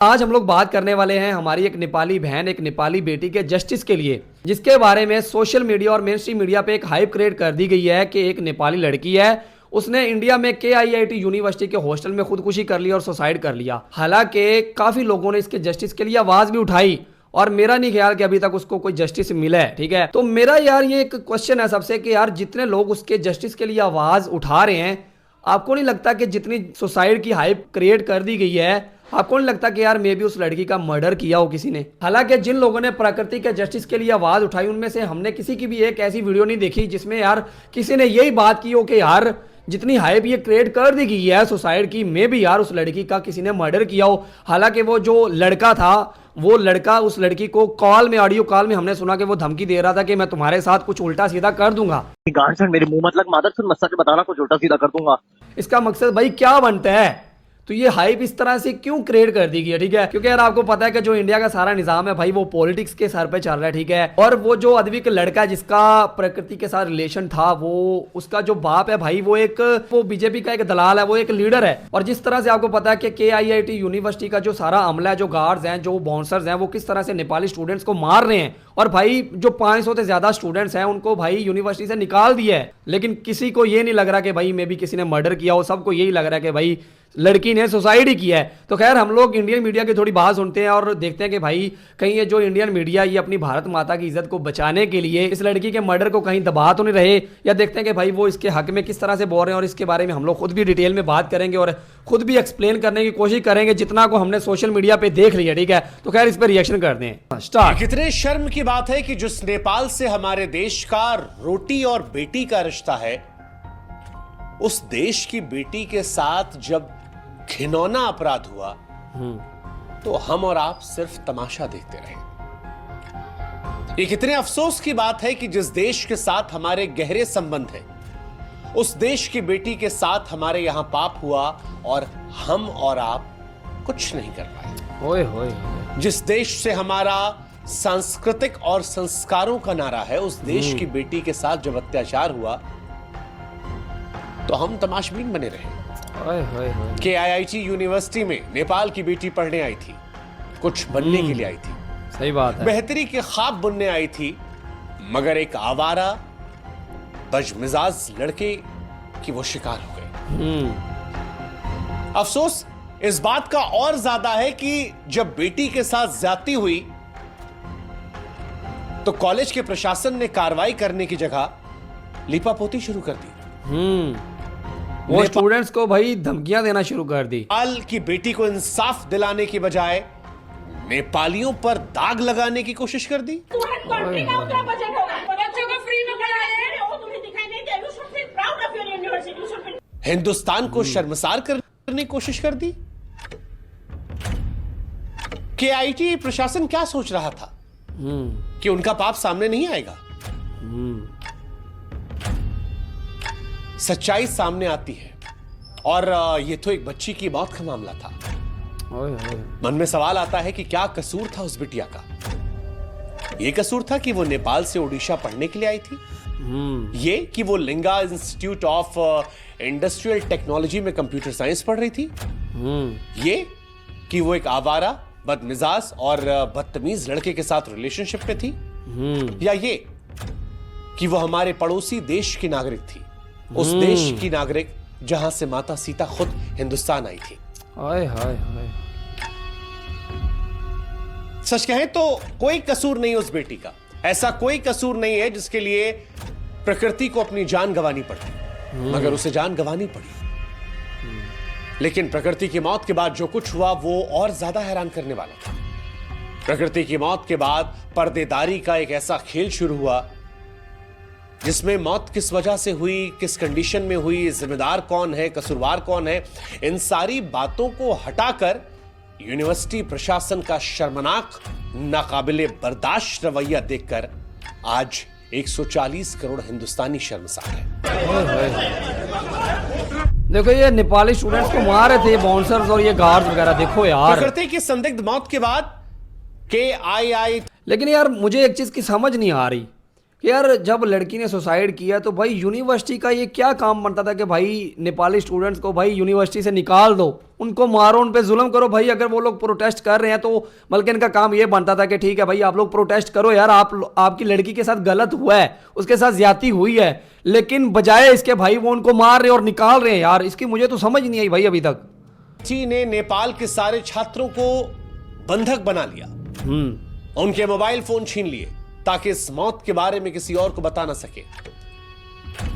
आज हम लोग बात करने वाले हैं हमारी एक नेपाली बहन, एक नेपाली बेटी के जस्टिस के लिए, जिसके बारे में सोशल मीडिया और मेन स्ट्रीम मीडिया पे एक हाइप क्रिएट कर दी गई है कि एक नेपाली लड़की है, उसने इंडिया में KIIT यूनिवर्सिटी के हॉस्टल में खुदकुशी कर ली और सुसाइड कर लिया। हालांकि काफी लोगों ने इसके जस्टिस के लिए आवाज भी उठाई और मेरा नहीं ख्याल कि अभी तक उसको कोई जस्टिस मिला है। ठीक है, तो मेरा यार ये एक क्वेश्चन है सबसे कि यार जितने लोग उसके जस्टिस के लिए आवाज उठा रहे हैं, आपको नहीं लगता कि जितनी सुसाइड की हाइप क्रिएट कर दी गई है, आपको नहीं लगता कि यार मे भी उस लड़की का मर्डर किया हो किसी ने? हालांकि जिन लोगों ने प्रकृति के जस्टिस के लिए आवाज उठाई उनमें से हमने किसी की भी एक ऐसी वीडियो नहीं देखी जिसमें यार किसी ने यही बात की हो कि यार जितनी हाइप ये क्रिएट कर दी गई है सुसाइड की, मे भी यार उस लड़की का किसी ने मर्डर किया हो। हालांकि वो जो लड़का था, वो लड़का उस लड़की को कॉल में, ऑडियो कॉल में हमने सुना कि वो धमकी दे रहा था कि मैं तुम्हारे साथ कुछ उल्टा सीधा कर दूंगा। गांड मेरे मुंह मत लग मादर, फिर मत सच बताना, कुछ उल्टा सीधा कर दूंगा। इसका मकसद भाई क्या बनता है? तो ये हाइप इस तरह से क्यों क्रिएट कर दी गई है? ठीक है, क्योंकि यार आपको पता है कि जो इंडिया का सारा निजाम है भाई वो पॉलिटिक्स के सर पे चल रहा है। ठीक है, और वो जो अदवी का लड़का जिसका प्रकृति के साथ रिलेशन था, वो उसका जो बाप है भाई वो बीजेपी का एक दलाल है, वो एक लीडर है। और जिस तरह से आपको पता है कि KIIT यूनिवर्सिटी का जो सारा अमला है, जो गार्ड्स हैं, जो बाउंसर्स हैं, वो किस तरह से नेपाली स्टूडेंट्स को मार रहे हैं, और भाई जो 500 से ज्यादा स्टूडेंट्स हैं उनको भाई यूनिवर्सिटी से निकाल दिया है। लेकिन किसी को ये नहीं लग रहा कि भाई मे भी किसी ने मर्डर किया हो, सबको यही लग रहा है कि भाई लड़की ने सुसाइड ही किया है। तो खैर हम लोग इंडियन मीडिया की थोड़ी बात सुनते हैं और देखते हैं कि भाई कहीं ये जो इंडियन मीडिया ये अपनी भारत माता की इज्जत को बचाने के लिए इस लड़की के मर्डर को कहीं दबा तो नहीं रहे, या देखते हैं कि भाई वो इसके हक में किस तरह से बोल रहे हैं। और इसके बारे में हम लोग खुद भी डिटेल में बात करेंगे और खुद भी एक्सप्लेन करने की कोशिश करेंगे जितना को हमने सोशल मीडिया पे देख लिया। ठीक है, तो खैर इस पर रिएक्शन करते हैं। स्टार्ट। कितने शर्म की बात है कि जिस नेपाल से हमारे देश का रोटी और बेटी का रिश्ता है, उस देश की बेटी के साथ जब घिनौना अपराध हुआ तो हम और आप सिर्फ तमाशा देखते रहे। ये कितने अफसोस की बात है कि जिस देश के साथ हमारे गहरे संबंध हैं, उस देश की बेटी के साथ हमारे यहां पाप हुआ और हम और आप कुछ नहीं कर पाए। ओए होए। जिस देश से हमारा सांस्कृतिक और संस्कारों का नारा है, उस देश की बेटी के साथ जब अत्याचार हुआ तो हम तमाशबीन बने रहे। KIIT यूनिवर्सिटी में नेपाल की बेटी पढ़ने आई थी, कुछ बनने के लिए आई थी, सही बात है, बेहतरी के ख्वाब बुनने आई थी, मगर एक आवारा बदमिजाज लड़के की वो शिकार हो गई। अफसोस इस बात का और ज्यादा है कि जब बेटी के साथ ज्यादती हुई तो कॉलेज के प्रशासन ने कार्रवाई करने की जगह लीपापोती शुरू कर दी। वो स्टूडेंट्स को भाई धमकियां देना शुरू कर दी। नेपाल की बेटी को इंसाफ दिलाने की बजाय नेपालियों पर दाग लगाने की कोशिश कर दी। हिंदुस्तान को शर्मसार करने की कोशिश कर दी। KIIT प्रशासन क्या सोच रहा था कि उनका पाप सामने नहीं आएगा? सच्चाई सामने आती है और ये तो एक बच्ची की मौत का मामला था। मन में सवाल आता है कि क्या कसूर था उस बिटिया का? ये कसूर था कि वो नेपाल से ओडिशा पढ़ने के लिए आई थी, ये कि वो लिंगा इंस्टीट्यूट ऑफ इंडस्ट्रियल टेक्नोलॉजी में कंप्यूटर साइंस पढ़ रही थी, ये कि वो एक आवारा बदमिजाज और बदतमीज लड़के के साथ रिलेशनशिप में थी, या ये कि वो हमारे पड़ोसी देश की नागरिक थी, उस देश की नागरिक जहां से माता सीता खुद हिंदुस्तान आई थी। हाय हाय हाय। सच कहें तो कोई कसूर नहीं उस बेटी का, ऐसा कोई कसूर नहीं है जिसके लिए प्रकृति को अपनी जान गंवानी पड़ी, मगर उसे जान गंवानी पड़ी। लेकिन प्रकृति की मौत के बाद जो कुछ हुआ वो और ज्यादा हैरान करने वाला था। प्रकृति की मौत के बाद पर्देदारी का एक ऐसा खेल शुरू हुआ जिसमें मौत किस वजह से हुई, किस कंडीशन में हुई, जिम्मेदार कौन है, कसूरवार कौन है, इन सारी बातों को हटाकर यूनिवर्सिटी प्रशासन का शर्मनाक, नाकाबिले बर्दाश्त रवैया देखकर आज 140 करोड़ हिंदुस्तानी शर्मसार है। देखो ये नेपाली स्टूडेंट्स को मार रहे थे बाउंसर्स और ये गार्ड्स वगैरह, देखो यार। प्रकृति की संदिग्ध मौत के बाद KIIT। लेकिन यार मुझे एक चीज की समझ नहीं आ रही कि यार जब लड़की ने सुसाइड किया तो भाई यूनिवर्सिटी का ये क्या काम बनता था कि भाई नेपाली स्टूडेंट्स को भाई यूनिवर्सिटी से निकाल दो, उनको मारो, उन पे जुल्म करो। भाई अगर वो लोग प्रोटेस्ट कर रहे हैं तो बल्कि इनका काम ये बनता था कि ठीक है भाई आप लोग प्रोटेस्ट करो यार, आपकी लड़की के साथ गलत हुआ है, उसके साथ ज्यादती हुई है, लेकिन बजाय इसके भाई वो उनको मार रहे और निकाल रहे हैं यार। इसकी मुझे तो समझ नहीं आई भाई अभी तक। चीन ने नेपाल के सारे छात्रों को बंधक बना लिया, उनके मोबाइल फोन छीन लिए ताकि इस मौत के बारे में किसी और को बता ना सके।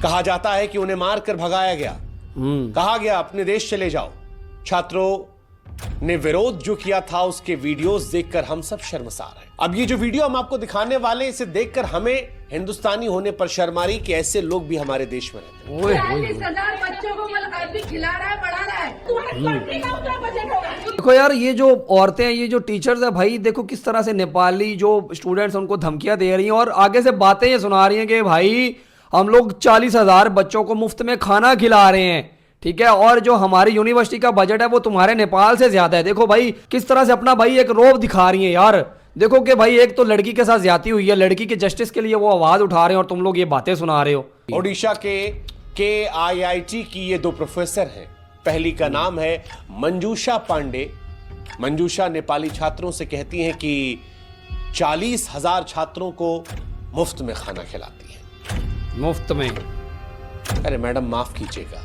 कहा जाता है कि उन्हें मारकर भगाया गया, कहा गया अपने देश चले जाओ। छात्रों ने विरोध जो किया था उसके वीडियोस देखकर हम सब शर्मसार हैं। अब ये जो वीडियो हम आपको दिखाने वाले, इसे देखकर हमें हिंदुस्तानी होने पर शर्म आ रही कि ऐसे लोग भी हमारे देश में रहते हैं। 40,000 बच्चों को खिला रहा है, पढ़ा रहा है, तुम्हारे कंट्री का उतना बजट होगा। देखो यार ये जो औरतें हैं, ये जो टीचर्स है भाई, देखो किस तरह से नेपाली जो स्टूडेंट्स उनको धमकियां दे रही हैं और आगे से बातें ये सुना रही हैं कि भाई हम लोग 40,000 बच्चों को मुफ्त में खाना खिला रहे हैं, ठीक है, और जो हमारी यूनिवर्सिटी का बजट है वो तुम्हारे नेपाल से ज्यादा है। देखो भाई किस तरह से अपना भाई एक रोब दिखा रही है यार। देखो कि भाई एक तो लड़की के साथ ज्यादती हुई है, लड़की के जस्टिस के लिए वो आवाज उठा रहे हैं और तुम लोग ये बातें सुना रहे हो। ओडिशा के KIIT की ये दो प्रोफेसर हैं। पहली का नाम है मंजूषा पांडे। मंजूषा नेपाली छात्रों से कहती हैं कि 40,000 छात्रों को मुफ्त में खाना खिलाती है। मुफ्त में? अरे मैडम माफ कीजिएगा,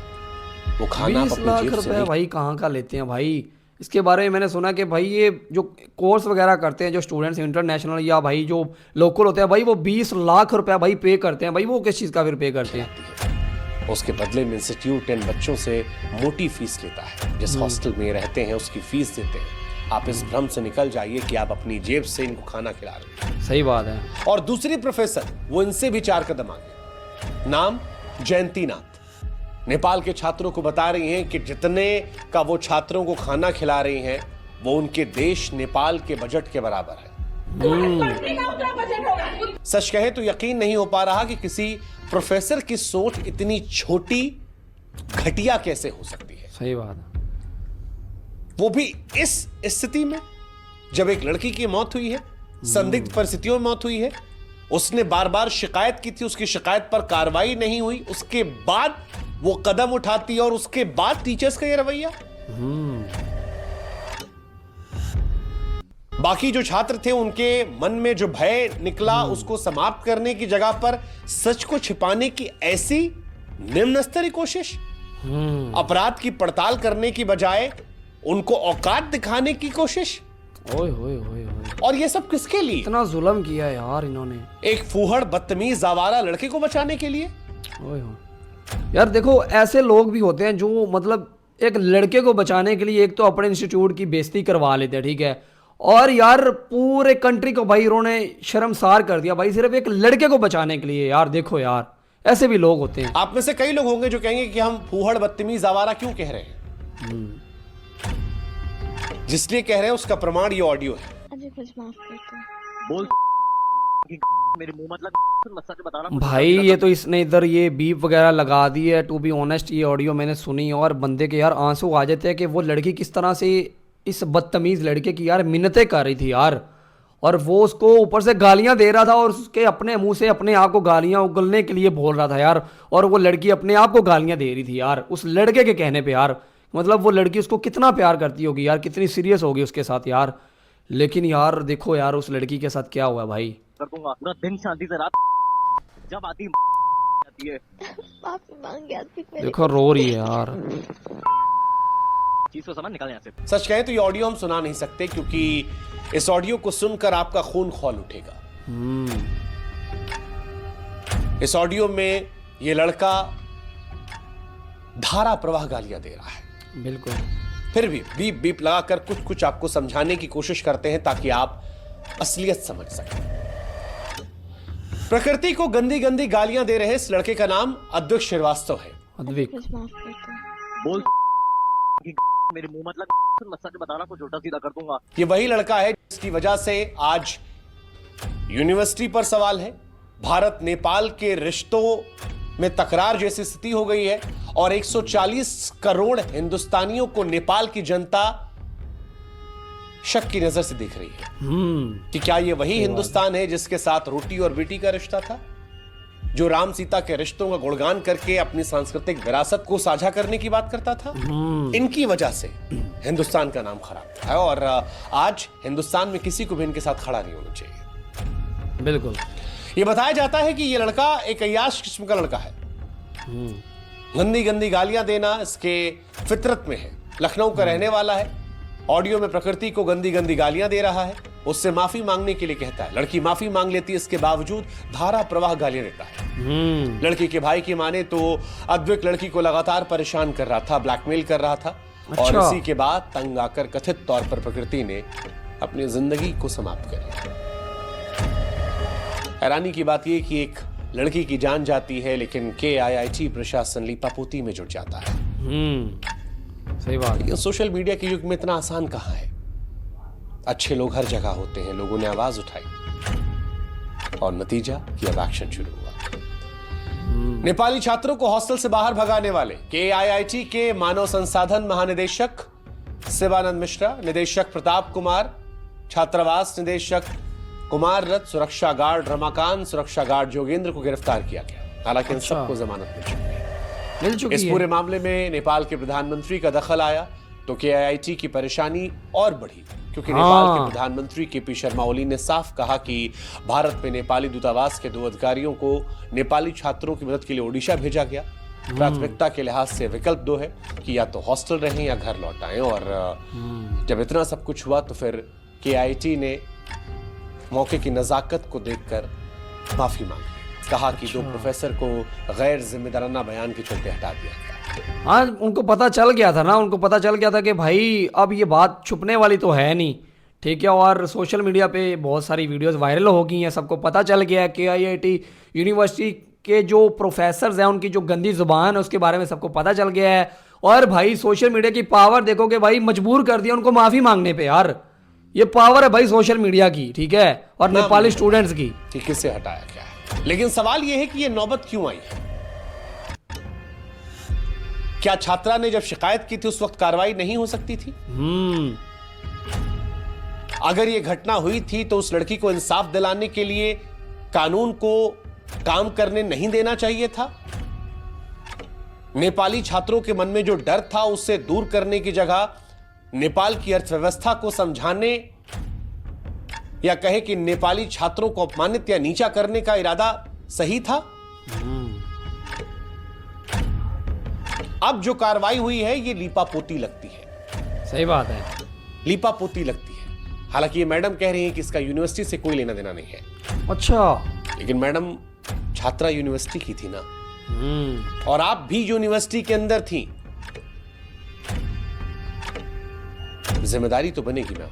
वो खाना 20 लाख रुपए भाई कहाँ का लेते हैं भाई। इसके बारे में मैंने सुना कि भाई ये जो कोर्स वगैरह करते हैं जो स्टूडेंट्स इंटरनेशनल या भाई जो लोकल होते हैं भाई, वो 20 लाख रुपया भाई पे करते हैं भाई। वो किस चीज़ का फिर पे करते हैं? उसके बदले में इंस्टीट्यूट इन बच्चों से मोटी फीस लेता है। जिस हॉस्टल में रहते हैं उसकी फीस देते हैं। आप इस भ्रम से निकल जाइए कि आप अपनी जेब से इनको खाना खिला रहे हैं। सही बात है। और दूसरी प्रोफेसर वो इनसे भी 4 कदम आगे, नाम जयंती नाथ, नेपाल के छात्रों को बता रही हैं कि जितने का वो छात्रों को खाना खिला रही हैं वो उनके देश नेपाल के बजट के बराबर है। सच कहें तो यकीन नहीं हो पा रहा कि किसी प्रोफेसर की सोच इतनी छोटी घटिया कैसे हो सकती है। सही बात है। वो भी इस स्थिति में जब एक लड़की की मौत हुई है, संदिग्ध परिस्थितियों में मौत हुई है, उसने बार बार शिकायत की थी, उसकी शिकायत पर कार्रवाई नहीं हुई, उसके बाद वो कदम उठाती है और उसके बाद टीचर्स का ये रवैया। बाकी जो छात्र थे उनके मन में जो भय निकला उसको समाप्त करने की जगह पर सच को छिपाने की ऐसी निम्न स्तरीय कोशिश, अपराध की पड़ताल करने की बजाय उनको औकात दिखाने की कोशिश। ओए होए होए होए। और ये सब किसके लिए? इतना जुल्म किया है यार इन्होंने, एक फूहड़ बदतमीज आवारा लड़के को बचाने के लिए। ओए होए। यार देखो ऐसे लोग भी होते हैं जो मतलब एक लड़के को बचाने के लिए एक तो अपने इंस्टीट्यूट की बेइज्जती करवा लेते हैं, ठीक है, और यार पूरे कंट्री को भाई इन्होंने शर्मसार कर दिया भाई सिर्फ एक लड़के को बचाने के लिए। यार देखो यार ऐसे भी लोग होते हैं। आप में से कई लोग होंगे जो कहेंगे कि हम फूहड़ बदतमीज आवारा क्यों कह रहे हैं। जिसलिए कह रहे हैं उसका प्रमाण ये ऑडियो है। मुझे कुछ माफ कर दो। बोल मेरे मुंह मत लग, मत सच बताना। भाई ये तो इसने इधर ये बीप वगैरह लगा दी है। टू बी ऑनेस्ट ये ऑडियो मैंने सुनी और बंदे के यार आंसू आ जाते हैं कि वो लड़की किस तरह से इस बदतमीज लड़के की यार मिन्नतें कर रही थी यार, और वो उसको ऊपर से गालियां दे रहा था और उसके अपने मुंह से अपने आप को गालियां उगलने के लिए बोल रहा था यार, और वो लड़की अपने आप को गालियां दे रही थी यार उस लड़के के कहने पे यार। मतलब वो लड़की उसको कितना प्यार करती होगी यार, कितनी सीरियस होगी उसके साथ यार। लेकिन यार देखो यार उस लड़की के साथ क्या हुआ भाई। कर दूंगा पूरा दिन शांति से, रात जब आती है माफी मांग गया थी मेरे। देखो रो रही है यार। चीज को समझ निकाल यहाँ से। सच कहें तो ये ऑडियो हम सुना नहीं सकते क्योंकि इस ऑडियो को सुनकर आपका खून खौल उठेगा। इस ऑडियो में ये लड़का धारा प्रवाह गालियां दे रहा है। बिल्कुल। फिर भी बीप बीप लगाकर कुछ कुछ आपको समझाने की कोशिश करते हैं ताकि आप असलियत समझ सकें। प्रकृति को गंदी गंदी गालियां दे रहे इस लड़के का नाम अद्विक श्रीवास्तव है। अद्विक। कुछ माफ कर दो। बोल मेरे मुंह मत लग, मत सच बताना, कुछ उल्टा सीधा कर दूंगा। ये वही लड़का है जिसकी वजह से आज यूनिवर्सिटी पर सवाल है, भारत नेपाल के रिश्तों में तकरार जैसी स्थिति हो गई है और 140 करोड़ हिंदुस्तानियों को नेपाल की जनता शक की नजर से देख रही है कि क्या ये वही हिंदुस्तान है जिसके साथ रोटी और बेटी का रिश्ता था। जो राम सीता के रिश्तों का गुणगान करके अपनी सांस्कृतिक विरासत को साझा करने की बात करता था। इनकी वजह से हिंदुस्तान का नाम खराब था और आज हिंदुस्तान में किसी को भी इनके साथ खड़ा नहीं होना चाहिए। बिल्कुल। ये बताया जाता है कि ये लड़का एक अय्याश किस्म का लड़का है। गंदी गंदी गालियां देना इसके फितरत में है। लखनऊ का रहने वाला है, ऑडियो में प्रकृति को गंदी गंदी गालियां दे रहा है, उससे माफी मांगने के लिए कहता है। लड़की माफी मांग लेती है, इसके बावजूद धारा प्रवाह गालियां देता है। लड़की के भाई की माने तो अद्विक लड़की को लगातार परेशान कर रहा था, ब्लैकमेल कर रहा था। अच्छा। और इसी के बाद तंग आकर कथित तौर पर प्रकृति ने अपनी जिंदगी को समाप्त कर लिया। हैरानी की बात यह कि एक लड़की की जान जाती है, लेकिन KIIT प्रशासन लीपापोती में जुट जाता है। सही बात है। ये सोशल मीडिया के युग में इतना आसान कहां है। अच्छे लोग हर जगह होते हैं, लोगों ने आवाज उठाई और नतीजा कि अब एक्शन शुरू हुआ। नेपाली छात्रों को हॉस्टल से बाहर भगाने वाले KIIT के मानव संसाधन महानिदेशक शिवानंद मिश्रा, निदेशक प्रताप कुमार, छात्रावास निदेशक कुमार रथ, सुरक्षा गार्ड रमाकांत, सुरक्षा गार्ड जोगेंद्र को गिरफ्तार किया गया। हालांकि इन सबको जमानत मिल चुकी है। इस पूरे मामले में नेपाल के प्रधानमंत्री का दखल आया तो KIIT की परेशानी और बढ़ी, क्योंकि नेपाल के प्रधानमंत्री KP शर्मा ओली ने साफ कहा कि भारत में नेपाली दूतावास के 2 अधिकारियों को नेपाली छात्रों की मदद के लिए ओडिशा भेजा गया। प्राथमिकता के लिहाज से विकल्प 2 है कि या तो हॉस्टल रहें या घर लौट आएं। और जब इतना सब कुछ हुआ तो फिर KIIT ने मौके की नजाकत को देखकर माफी मांगी। कहा कि 2 प्रोफेसर को गैर जिम्मेदाराना बयान के चलते हटा दिया गया। हाँ, उनको पता चल गया था ना, उनको पता चल गया था कि भाई अब ये बात छुपने वाली तो है नहीं, ठीक है। और सोशल मीडिया पे बहुत सारी वीडियोस वायरल हो गई हैं, सबको पता चल गया है KIIT यूनिवर्सिटी के जो प्रोफेसर्स हैं उनकी जो गंदी जुबान है उसके बारे में सबको पता चल गया है। और भाई सोशल मीडिया की पावर देखो कि भाई मजबूर कर दिया उनको माफी मांगने पे। यार ये पावर है भाई सोशल मीडिया की, ठीक है, और नेपाली स्टूडेंट्स की कि किससे हटाया गया है। लेकिन सवाल यह है कि यह नौबत क्यों आई है। क्या छात्रा ने जब शिकायत की थी उस वक्त कार्रवाई नहीं हो सकती थी? अगर यह घटना हुई थी तो उस लड़की को इंसाफ दिलाने के लिए कानून को काम करने नहीं देना चाहिए था। नेपाली छात्रों के मन में जो डर था उससे दूर करने की जगह नेपाल की अर्थव्यवस्था को समझाने या कहे कि नेपाली छात्रों को अपमानित या नीचा करने का इरादा सही था। अब जो कार्रवाई हुई है ये लीपापोती लगती है। सही बात है, लीपापोती लगती है। हालांकि ये मैडम कह रही हैं कि इसका यूनिवर्सिटी से कोई लेना देना नहीं है। अच्छा, लेकिन मैडम छात्रा यूनिवर्सिटी की थी ना, और आप भी यूनिवर्सिटी के अंदर थी, जिम्मेदारी तो बनेगी ना।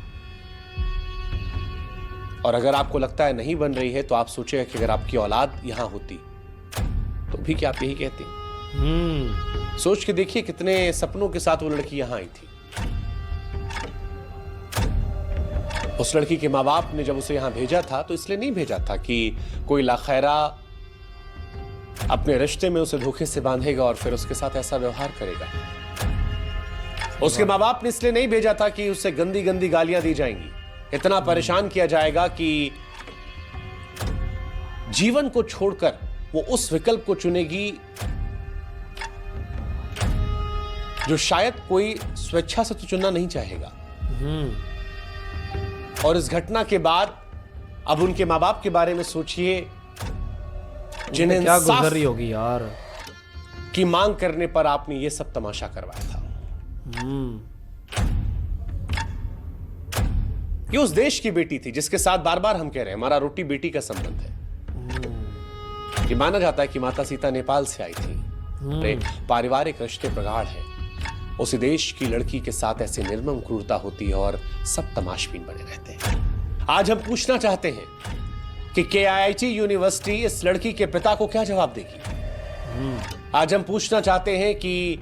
और अगर आपको लगता है नहीं बन रही है तो आप सोचेगा कि अगर आपकी औलाद यहां होती तो भी क्या आप यही कहते? सोच के देखिए कितने सपनों के साथ वो लड़की यहां आई थी। उस लड़की के माँ बाप ने जब उसे यहां भेजा था तो इसलिए नहीं भेजा था कि कोई लाखैरा अपने रिश्ते में उसे धोखे से बांधेगा और फिर उसके साथ ऐसा व्यवहार करेगा। उसके माँ बाप ने इसलिए नहीं भेजा था कि उससे गंदी गंदी गालियां दी जाएंगी, इतना परेशान किया जाएगा कि जीवन को छोड़कर वो उस विकल्प को चुनेगी जो शायद कोई स्वेच्छा से तो चुनना नहीं चाहेगा। और इस घटना के बाद अब उनके माँ बाप के बारे में सोचिए जिन्हें क्या गुजर रही होगी यार, की मांग करने पर आपने ये सब तमाशा करवाया था। ये उस देश की बेटी थी जिसके साथ बार बार हम कह रहे हैं हमारा रोटी बेटी का संबंध है। कि माना जाता है कि माता सीता नेपाल से आई थी, पारिवारिक रिश्ते प्रगाढ़ है। उसी देश की लड़की के साथ ऐसे निर्मम क्रूरता होती है और सब तमाशबीन बने रहते हैं। आज हम पूछना चाहते हैं कि KIIT यूनिवर्सिटी इस लड़की के पिता को क्या जवाब देगी। आज हम पूछना चाहते हैं कि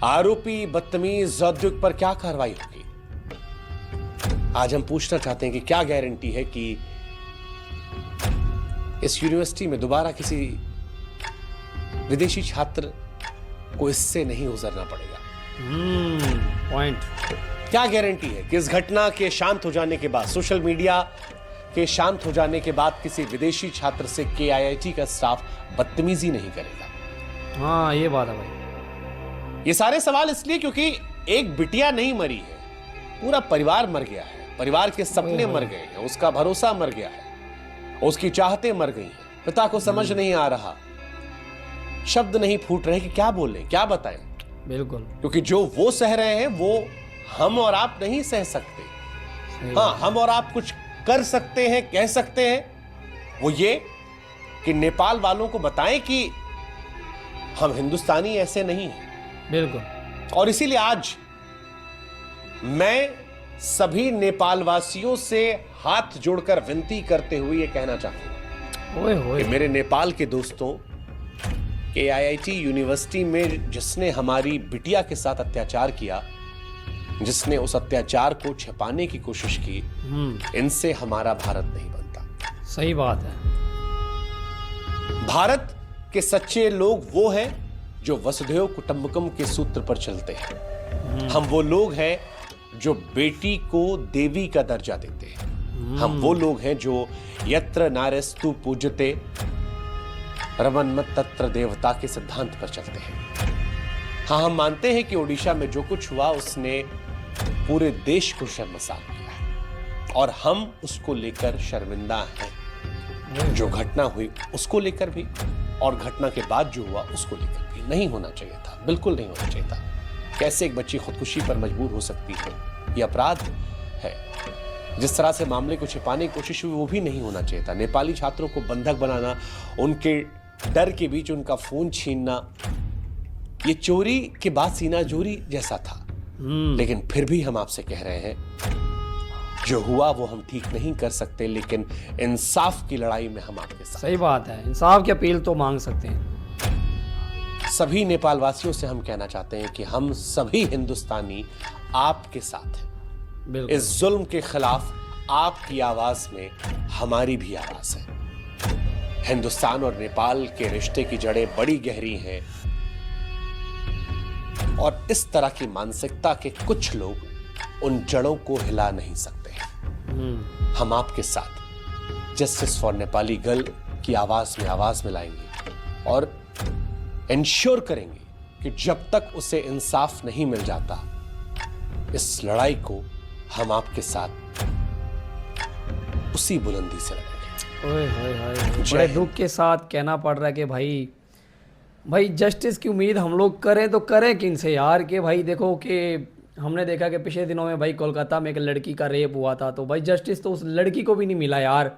आरोपी बदतमीज औद्योगिक पर क्या कार्रवाई होगी। आज हम पूछना चाहते हैं कि क्या गारंटी है कि इस यूनिवर्सिटी में दोबारा किसी विदेशी छात्र को इससे नहीं गुजरना पड़ेगा। पॉइंट। क्या गारंटी है कि इस घटना के शांत हो जाने के बाद सोशल मीडिया के शांत हो जाने के बाद किसी विदेशी छात्र से KIIT का स्टाफ बदतमीजी नहीं करेगा? हाँ ये बात है भाई। ये सारे सवाल इसलिए क्योंकि एक बिटिया नहीं मरी है, पूरा परिवार मर गया है। परिवार के सपने मर गए हैं, उसका भरोसा मर गया है, उसकी चाहतें मर गई हैं। पिता को समझ नहीं आ रहा, शब्द नहीं फूट रहे कि क्या बोलें, क्या बताएं। बिल्कुल। क्योंकि जो वो सह रहे हैं वो हम और आप नहीं सह सकते। हाँ, हम और आप कुछ कर सकते हैं, कह सकते हैं, वो ये कि नेपाल वालों को बताएं कि हम हिंदुस्तानी ऐसे नहीं हैं। बिल्कुल। और इसीलिए आज मैं सभी नेपाल वासियों से हाथ जोड़कर विनती करते हुए ये कहना चाहूंगा ओए होए। कि मेरे नेपाल के दोस्तों, KIIT यूनिवर्सिटी में जिसने हमारी बिटिया के साथ अत्याचार किया, जिसने उस अत्याचार को छिपाने की कोशिश की, इनसे हमारा भारत नहीं बनता। सही बात है। भारत के सच्चे लोग वो हैं जो वसुधैव कुटुंबकम के सूत्र पर चलते हैं। हम वो लोग हैं जो बेटी को देवी का दर्जा देते हैं। हम वो लोग हैं जो यत्र नार्यस्तु पूज्यते रमन्मत तत्र देवता के सिद्धांत पर चलते हैं। हाँ, हम मानते हैं कि ओडिशा में जो कुछ हुआ उसने पूरे देश को शर्मसार किया है और हम उसको लेकर शर्मिंदा हैं। जो घटना हुई उसको लेकर भी और घटना के बाद जो हुआ उसको लेकर भी। नहीं होना चाहिए था, बिल्कुल नहीं होना चाहिए था। कैसे एक बच्ची खुदकुशी पर मजबूर हो सकती है, यह अपराध है। जिस तरह से मामले को छिपाने की कोशिश हुई वो भी नहीं होना चाहिए था। नेपाली छात्रों को बंधक बनाना, उनके डर के बीच उनका फोन छीनना, ये चोरी के बाद सीना चोरी जैसा था। लेकिन फिर भी हम आपसे कह रहे हैं, जो हुआ वो हम ठीक नहीं कर सकते, लेकिन इंसाफ की लड़ाई में हम आपके साथ। सही बात है, इंसाफ की अपील तो मांग सकते हैं। सभी नेपाल वासियों से हम कहना चाहते हैं कि हम सभी हिंदुस्तानी आपके साथ हैं। बिल्कुल। इस जुल्म के खिलाफ आपकी आवाज में हमारी भी आवाज है। हिंदुस्तान और नेपाल के रिश्ते की जड़ें बड़ी गहरी हैं और इस तरह की मानसिकता के कुछ लोग उन जड़ों को हिला नहीं सकते। हम आपके साथ जस्टिस फॉर नेपाली गर्ल की आवाज में आवाज मिलाएंगे और इंश्योर करेंगे कि जब तक उसे इंसाफ नहीं मिल जाता, इस लड़ाई को हम आपके साथ उसी बुलंदी से लड़ेंगे। ओए होए होए, बड़े दुख के साथ कहना पड़ रहा है कि भाई जस्टिस की उम्मीद हम लोग करें तो करें किन से यार। कि भाई देखो कि हमने देखा कि पिछले दिनों में भाई कोलकाता में एक लड़की का रेप हुआ था, तो भाई जस्टिस तो उस लड़की को भी नहीं मिला यार।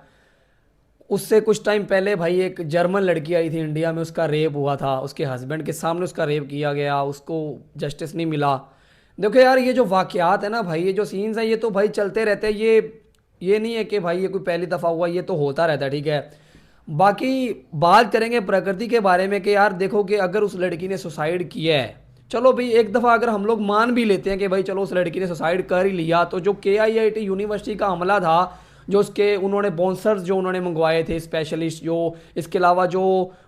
उससे कुछ टाइम पहले भाई एक जर्मन लड़की आई थी इंडिया में, उसका रेप हुआ था, उसके हस्बैंड के सामने उसका रेप किया गया, उसको जस्टिस नहीं मिला। देखो यार, ये जो वाकयात है ना भाई, ये जो सीन्स हैं, ये तो भाई चलते रहते हैं। ये नहीं है कि भाई ये कोई पहली दफ़ा हुआ, ये तो होता रहता है, ठीक है। बाकी बात करेंगे प्रकृति के बारे में कि यार देखो कि अगर उस लड़की ने सुसाइड किया है, चलो भाई एक दफ़ा अगर हम लोग मान भी लेते हैं कि भाई चलो उस लड़की ने सुसाइड कर ही लिया, तो जो KIIT यूनिवर्सिटी का हमला था, जो उसके उन्होंने बाउंसर्स जो उन्होंने मंगवाए थे स्पेशलिस्ट, जो इसके अलावा जो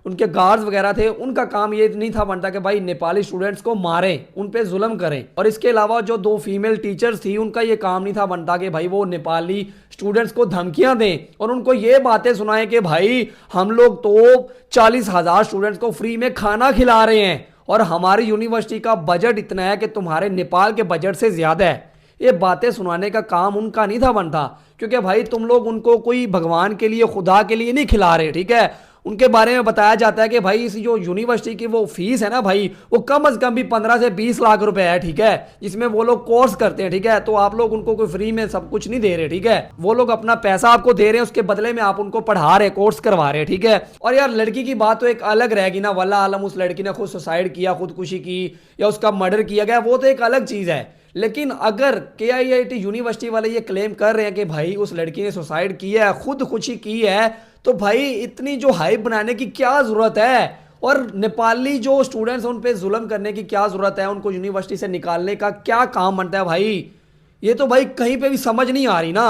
उनके गार्ड्स वगैरह थे, उनका काम ये नहीं था बनता कि भाई नेपाली स्टूडेंट्स को मारें, उन पे जुल्म करें। और इसके अलावा जो 2 फीमेल टीचर्स थी, उनका ये काम नहीं था बनता कि भाई वो नेपाली स्टूडेंट्स को धमकियां दें और उनको ये बातें सुनाएं कि भाई हम लोग तो 40,000 स्टूडेंट्स को फ्री में खाना खिला रहे हैं और हमारी यूनिवर्सिटी का बजट इतना है कि तुम्हारे नेपाल के बजट से ज्यादा है। ये बातें सुनाने का काम उनका नहीं था बनता, क्योंकि भाई तुम लोग उनको कोई भगवान के लिए, खुदा के लिए नहीं खिला रहे, ठीक है। उनके बारे में बताया जाता है कि भाई इस जो यूनिवर्सिटी की वो फीस है ना भाई, वो कम से कम भी 15 से 20 लाख रुपए है, ठीक है, जिसमें वो लोग कोर्स करते हैं, ठीक है। तो आप लोग उनको कोई फ्री में सब कुछ नहीं दे रहे, ठीक है। वो लोग अपना पैसा आपको दे रहे हैं, उसके बदले में आप उनको पढ़ा रहे, कोर्स करवा रहे, ठीक है। और यार लड़की की बात तो एक अलग रहेगी ना, वल्लाह आलम उस लड़की ने खुद सुसाइड किया, खुदकुशी की या उसका मर्डर किया गया, वो तो एक अलग चीज है। लेकिन अगर KIIT यूनिवर्सिटी वाले ये क्लेम कर रहे हैं कि भाई उस लड़की ने सुसाइड किया है, खुदकुशी की है, तो भाई इतनी जो हाइप बनाने की क्या जरूरत है? और नेपाली जो स्टूडेंट्स उन पे जुल्म करने की क्या जरूरत है? उनको यूनिवर्सिटी से निकालने का क्या काम बनता है भाई? ये तो भाई कहीं पे भी समझ नहीं आ रही ना।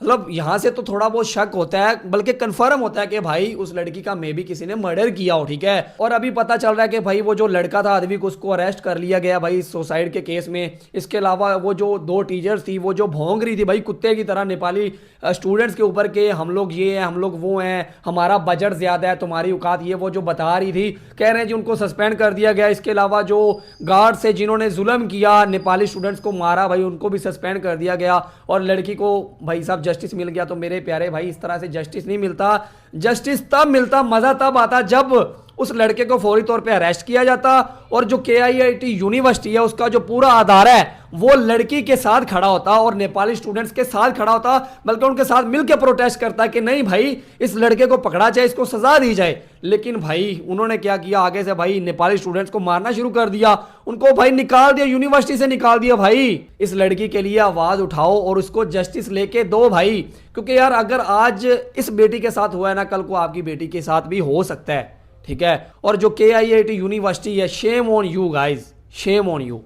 मतलब यहाँ से तो थोड़ा बहुत शक होता है, बल्कि कंफर्म होता है कि भाई उस लड़की का मे बी किसी ने मर्डर किया हो, ठीक है। और अभी पता चल रहा है कि भाई वो जो लड़का था अद्विक, उसको अरेस्ट कर लिया गया भाई सुसाइड के केस में। इसके अलावा वो जो 2 टीचर्स थी वो जो भौंक रही थी भाई कुत्ते की तरह नेपाली स्टूडेंट्स के ऊपर के हम लोग ये हैं, हम लोग वो हैं, हमारा बजट ज़्यादा है, तुम्हारी औकात ये वो जो बता रही थी, कह रहे हैं जी उनको सस्पेंड कर दिया गया। इसके अलावा जो गार्ड से जिन्होंने जुल्म किया, नेपाली स्टूडेंट्स को मारा भाई, उनको भी सस्पेंड कर दिया गया। और लड़की को भाई साहब जस्टिस मिल गया। तो मेरे प्यारे भाई इस तरह से जस्टिस नहीं मिलता। जस्टिस तब मिलता, मजा तब आता जब उस लड़के को फौरी तौर पे अरेस्ट किया जाता और जो KIIT यूनिवर्सिटी है उसका जो पूरा आधार है वो लड़की के साथ खड़ा होता और नेपाली स्टूडेंट्स के साथ खड़ा होता, बल्कि उनके साथ मिलकर प्रोटेस्ट करता कि नहीं भाई इस लड़के को पकड़ा जाए, इसको सजा दी जाए। लेकिन भाई उन्होंने क्या किया, आगे से भाई नेपाली स्टूडेंट्स को मारना शुरू कर दिया, उनको भाई निकाल दिया, यूनिवर्सिटी से निकाल दिया। भाई इस लड़की के लिए आवाज उठाओ और उसको जस्टिस लेके दो भाई, क्योंकि यार अगर आज इस बेटी के साथ हुआ है ना, कल को आपकी बेटी के साथ भी हो सकता है, ठीक है। और जो KIIT यूनिवर्सिटी है, shame on you guys, shame on you.